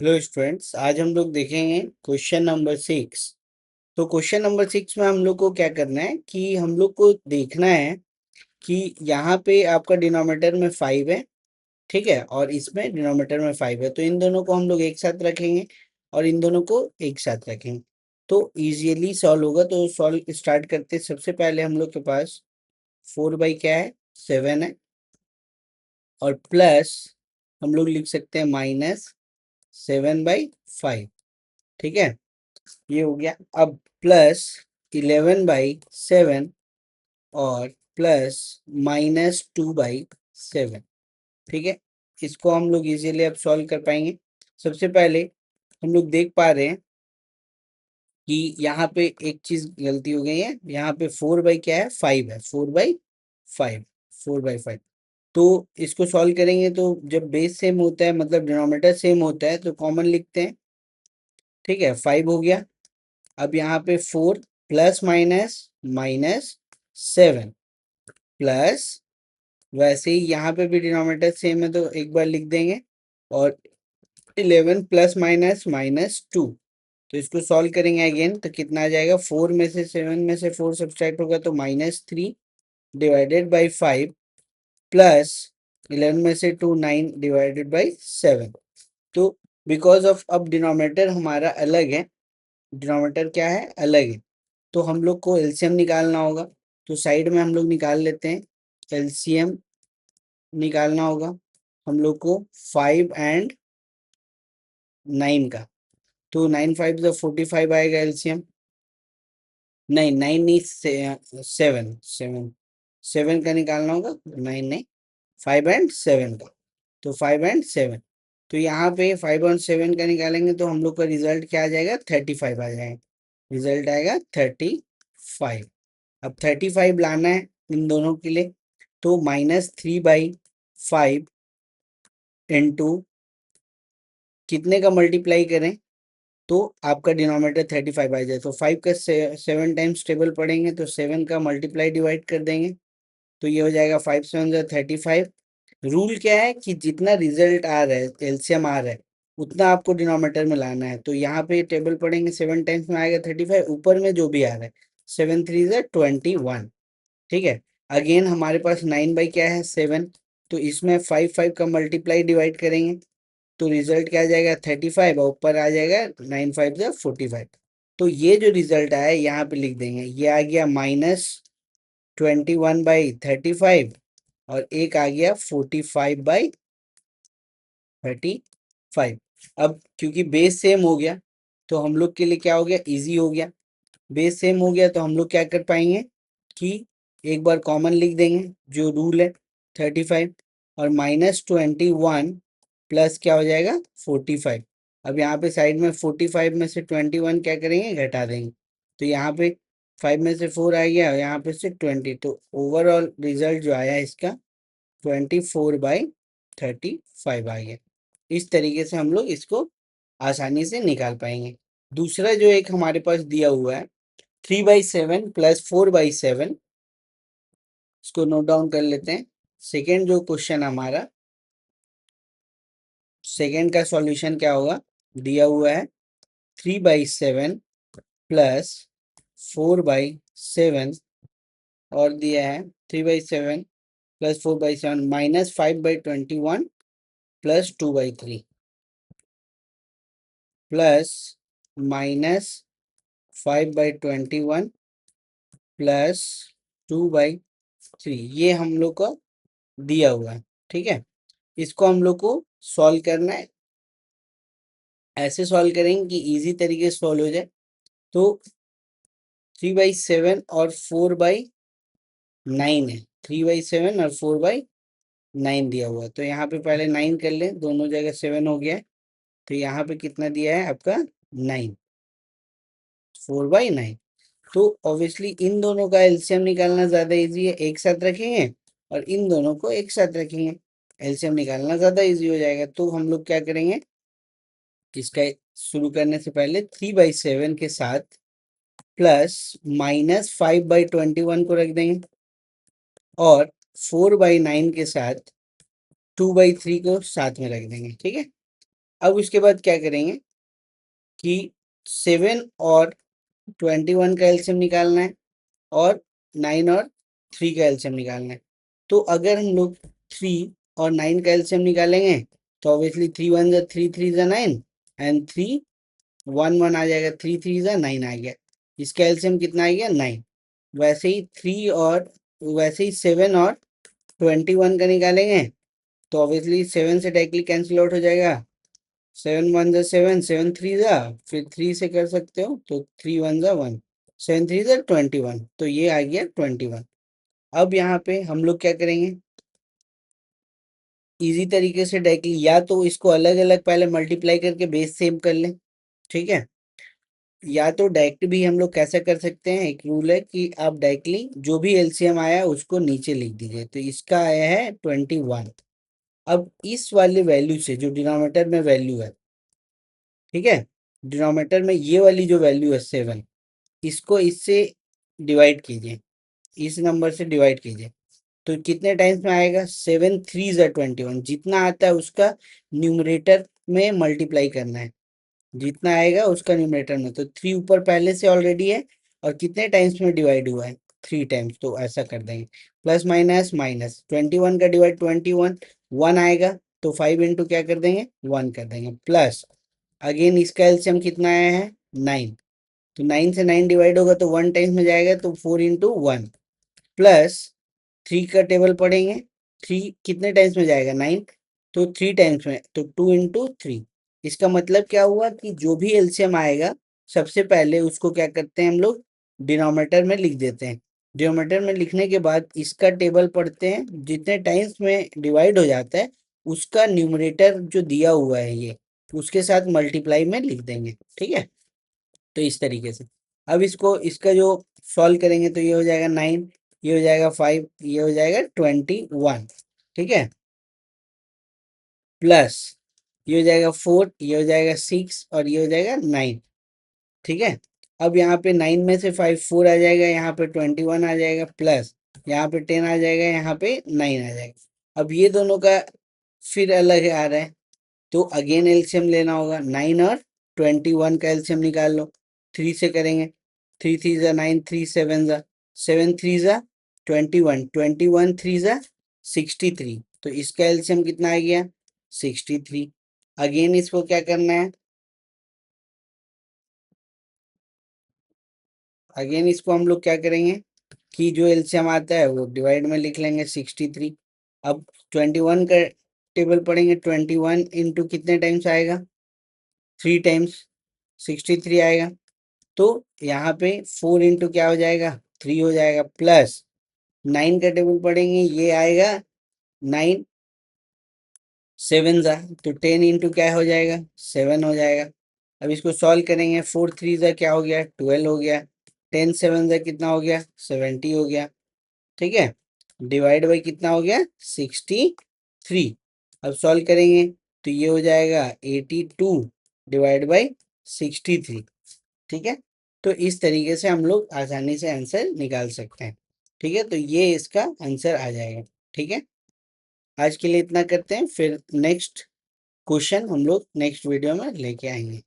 Hello students, आज हम लोग देखेंगे क्वेश्चन नंबर 6। तो क्वेश्चन नंबर 6 में हम लोग को क्या करना है कि हम लोग को देखना है कि यहाँ पे आपका डिनोमिनेटर में 5 है, ठीक है, और इसमें डिनोमिनेटर में 5 है। तो इन दोनों को हम लोग एक साथ रखेंगे और इन दोनों को एक साथ रखेंगे तो इजीली सॉल्व होगा। तो सॉल्व स्टार्ट करते हैं। सबसे पहले हम लोग के पास 4 बाई क्या है, 7 है, और प्लस हम लोग लिख सकते हैं -7/5, ठीक है, ये हो गया। अब प्लस 11/7 और प्लस -2/7, ठीक है। इसको हम लोग इजीली अब सॉल्व कर पाएंगे। सबसे पहले हम लोग देख पा रहे हैं कि यहाँ पे एक चीज गलती हो गई है। यहाँ पे 4 बाई क्या है, 5 है, 4/5, 4/5। तो इसको सॉल्व करेंगे तो जब बेस सेम होता है, मतलब डिनोमिनेटर सेम होता है, तो कॉमन लिखते हैं, ठीक है। 5 हो गया। अब यहाँ पे 4 प्लस माइनस -7 प्लस, वैसे ही यहाँ पे भी डिनोमिनेटर सेम है तो एक बार लिख देंगे, और 11 प्लस माइनस -2। तो इसको सॉल्व करेंगे अगेन तो कितना आ जाएगा, 4 में से 7 में से 4 सब्सट्रैक्ट होगा तो -3 डिवाइडेड बाई 5 प्लस 11 में से 2 9 डिवाइडेड बाई 7। तो बिकॉज ऑफ अब डिनोमिनेटर हमारा अलग है, डिनोमिनेटर क्या है, अलग है, तो हम लोग को एलसीएम निकालना होगा। तो साइड में हम लोग निकाल लेते हैं, एलसीएम निकालना होगा हम लोग को 5 एंड 9 का। तो 9 5 जो 45 आएगा एलसीएम, नहीं 9 नहीं, 7 7 7 का निकालना होगा, 9 नहीं, 5 एंड 7 का। तो 5 एंड 7, तो यहाँ पे 5 और 7 का निकालेंगे तो हम लोग का रिजल्ट क्या आ जाएगा, 35 आ जाएगा। रिजल्ट आएगा 35। अब 35 लाना है इन दोनों के लिए, तो -3/5 इंटू कितने का मल्टीप्लाई करें तो आपका डिनोमिनेटर 35 आ जाए। तो 5 का 7 टाइम्स टेबल पढ़ेंगे तो 7 का मल्टीप्लाई डिवाइड कर देंगे, तो ये हो जाएगा 5 7 35। रूल क्या है कि जितना रिजल्ट आ रहा है, एलसीएम आ रहा है, उतना आपको डिनोमिनेटर में लाना है। तो यहाँ पे टेबल पढ़ेंगे, 7 टाइम्स में आएगा 35, ऊपर में जो भी आ रहा है 7 3 21, ठीक है। अगेन हमारे पास 9 बाई क्या है, 7, तो इसमें 5 5 का मल्टीप्लाई डिवाइड करेंगे तो रिजल्ट क्या आ जाएगा, 35, और ऊपर आ जाएगा 9 5 45। तो ये जो रिजल्ट आया यहाँ पे लिख देंगे, ये आ गया -21/35, और एक आ गया 45/35। अब क्योंकि बेस सेम हो गया तो हम लोग के लिए क्या हो गया, इजी हो गया। बेस सेम हो गया तो हम लोग क्या कर पाएंगे कि एक बार कॉमन लिख देंगे, जो रूल है 35, और -21 प्लस क्या हो जाएगा, 45। अब यहाँ पे साइड में 45 में से 21 क्या करेंगे, घटा देंगे, तो यहाँ पे 5 में से 4 आ गया, यहाँ पे से 20, तो ओवरऑल रिजल्ट जो आया इसका 24/35 आ गया। इस तरीके से हम लोग इसको आसानी से निकाल पाएंगे। दूसरा जो एक हमारे पास दिया हुआ है, 3/7 प्लस 4/7, इसको नोट डाउन कर लेते हैं। सेकेंड जो क्वेश्चन हमारा, सेकेंड का सॉल्यूशन क्या होगा, दिया हुआ है 3/7 प्लस 4/7, और दिया है 3/7 प्लस 4/7 -5/21 प्लस 2/3 प्लस -5/21 प्लस 2/3, ये हम लोग को दिया हुआ है, ठीक है। इसको हम लोग को सॉल्व करना है। ऐसे सॉल्व करेंगे कि इजी तरीके से सॉल्व हो जाए। तो 3/7 और 4/9 है, 3/7 और 4/9 दिया हुआ है। तो यहाँ पे पहले 9 कर लें, दोनों जगह 7 हो गया है, तो यहाँ पे कितना दिया है आपका, 9, 4/9। तो ऑब्वियसली इन दोनों का एलसीएम निकालना ज़्यादा इजी है, एक साथ रखेंगे और इन दोनों को एक साथ रखेंगे, एलसीएम निकालना ज़्यादा इजी हो जाएगा। तो हम लोग क्या करेंगे, इसका शुरू करने से पहले 3/7 के साथ प्लस -5/21 को रख देंगे, और 4/9 के साथ 2/3 को साथ में रख देंगे, ठीक है। अब उसके बाद क्या करेंगे कि 7 और 21 का एलसीएम निकालना है और 9 और 3 का एलसीएम निकालना है। तो अगर हम लोग 3 और 9 का एलसीएम निकालेंगे तो ऑब्वियसली 3 1 जा 3 3 जा 9 एंड 3 1 1 आ जाएगा, 3 3 जा 9 आ गया। इसका एलसीएम कितना आ गया 9। वैसे ही 3 और वैसे ही 7 और 21 का निकालेंगे तो ऑब्वियसली 7 से डायरेक्टली कैंसिल आउट हो जाएगा। 7 1 जा 7, 7 3 जा, फिर 3 से कर सकते हो तो 3 1 जा 1, 7 3 जा 21, तो ये आ गया 21। अब यहाँ पे हम लोग क्या करेंगे, इजी तरीके से डायरेक्टली या तो इसको अलग अलग पहले मल्टीप्लाई करके बेस सेम कर लें, ठीक है, या तो डायरेक्ट भी हम लोग कैसे कर सकते हैं। एक रूल है कि आप डायरेक्टली जो भी एलसीएम आया उसको नीचे लिख दीजिए। तो इसका आया है 21। अब इस वाले वैल्यू से जो डिनोमिनेटर में वैल्यू है, ठीक है, डिनोमिनेटर में ये वाली जो वैल्यू है 7, इसको इससे डिवाइड कीजिए, इस नंबर से डिवाइड कीजिए। तो कितने टाइम्स में आएगा, 7 3 जा 21, जितना आता है उसका न्यूमरेटर में मल्टीप्लाई करना है, जितना आएगा उसका न्यूमरेटर में। तो 3 ऊपर पहले से ऑलरेडी है और कितने टाइम्स में डिवाइड हुआ है, 3 टाइम्स, तो ऐसा कर देंगे। प्लस माइनस माइनस 21 का डिवाइड 21 1 आएगा, तो 5 इंटू क्या कर देंगे 1 कर देंगे, प्लस अगेन इसका एलसीएम कितना आया है 9, तो 9 से 9 डिवाइड होगा तो 1 टाइम्स में जाएगा, तो 4 इंटू 1, प्लस 3 का टेबल पढ़ेंगे, 3 कितने टाइम्स में जाएगा 9, तो 3 टाइम्स में, तो 2 इंटू 3। इसका मतलब क्या हुआ कि जो भी एलसीएम आएगा सबसे पहले उसको क्या करते हैं हम लोग डिनोमिनेटर में लिख देते हैं। डिनोमिनेटर में लिखने के बाद इसका टेबल पढ़ते हैं, जितने टाइम्स में डिवाइड हो जाता है उसका न्यूमरेटर जो दिया हुआ है ये उसके साथ मल्टीप्लाई में लिख देंगे, ठीक है। तो इस तरीके से अब इसको इसका जो सॉल्व करेंगे तो ये हो जाएगा 9, ये हो जाएगा 5, ये हो जाएगा 21, ठीक है, प्लस ये हो जाएगा 4, ये हो जाएगा 6 और ये हो जाएगा 9, ठीक है। अब यहाँ पे 9 में से 5 4 आ जाएगा, यहाँ पे 21 आ जाएगा, प्लस यहाँ पे 10 आ जाएगा, यहाँ पे 9 आ जाएगा। अब ये दोनों का फिर अलग आ रहा है, तो अगेन एलसीएम लेना होगा। 9 और 21 का एलसीएम निकाल लो, 3 से करेंगे, 3 3 जा 9, 3 7 जा 7, 3 जा 21, 21 3 जा 63, तो इसका एलसीएम कितना आ गया 63। अगेन इसको क्या करना है, अगेन इसको हम लोग क्या करेंगे कि जो एलसीएम आता है वो डिवाइड में लिख लेंगे 63। अब 21 का टेबल पढ़ेंगे, 21 इंटू कितने टाइम्स आएगा 3 टाइम्स 63 आएगा। तो यहाँ पे 4 इंटू क्या हो जाएगा 3 हो जाएगा, प्लस 9 का टेबल पढ़ेंगे, ये आएगा 9 7 जा, तो 10 इंटू क्या हो जाएगा 7 हो जाएगा। अब इसको सॉल्व करेंगे, 4 3 जा क्या हो गया 12 हो गया, 10 7 जा कितना हो गया 70 हो गया, ठीक है, डिवाइड बाई कितना हो गया 63। अब सॉल्व करेंगे तो ये हो जाएगा 82 डिवाइड बाई 63, ठीक है। तो इस तरीके से हम लोग आसानी से आंसर निकाल सकते हैं, ठीक है। तो ये इसका आंसर आ जाएगा, ठीक है। आज के लिए इतना करते हैं, फिर नेक्स्ट क्वेश्चन हम लोग नेक्स्ट वीडियो में लेके आएंगे।